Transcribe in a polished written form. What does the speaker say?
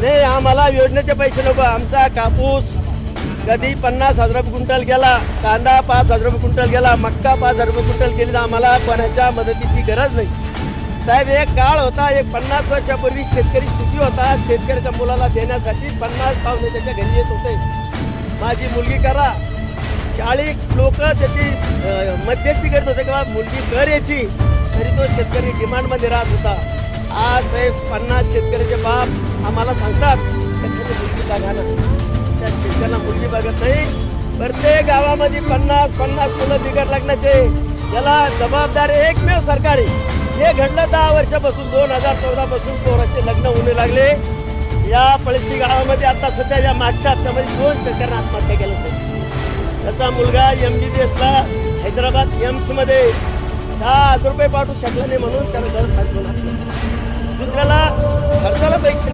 नाही आम्हाला योजनेचे पैसे नको. आमचा कापूस कधी 50,000 रुपये क्विंटल गेला, कांदा 5,000 रुपये क्विंटल गेला, मक्का 5,000 रुपये क्विंटल गेली, तर आम्हाला कोणाच्या मदतीची गरज नाही. साहेब एक काळ होता, एक 50 वर्षापूर्वी शेतकरी स्थिती होता, शेतकऱ्याच्या मुलाला देण्यासाठी 50 पाहुणे त्याच्या घरी येत होते. माझी मुलगी करा, 40 लोक त्याची मध्यस्थी करत होते किंवा मुलगी कर याची, तरी तो शेतकरी डिमांडमध्ये राहत होता. आज साहेब 50 शेतकऱ्याचे बाप आम्हाला सांगतात त्याची मुलगी बघा ना, त्या शेतकऱ्यांना मुलगी बघत नाही. प्रत्येक गावामध्ये 50 मुलं बिगर लग्नाचे, त्याला जबाबदार एकमेव सरकार आहे. हे घडलं 10 वर्षापासून, 2014 पासून पोराचे लग्न होणे लागले. या पळशी गावामध्ये आता सध्या या मागच्या हप्त्यामध्ये 2 शेतकऱ्यांना आत्महत्या केलं होतं. त्याचा मुलगा MBBSला हैदराबाद एम्समध्ये 10,000 रुपये पाठवू शकला नाही म्हणून त्याला घर फासवलं. दुसऱ्याला खर्चाला पैसे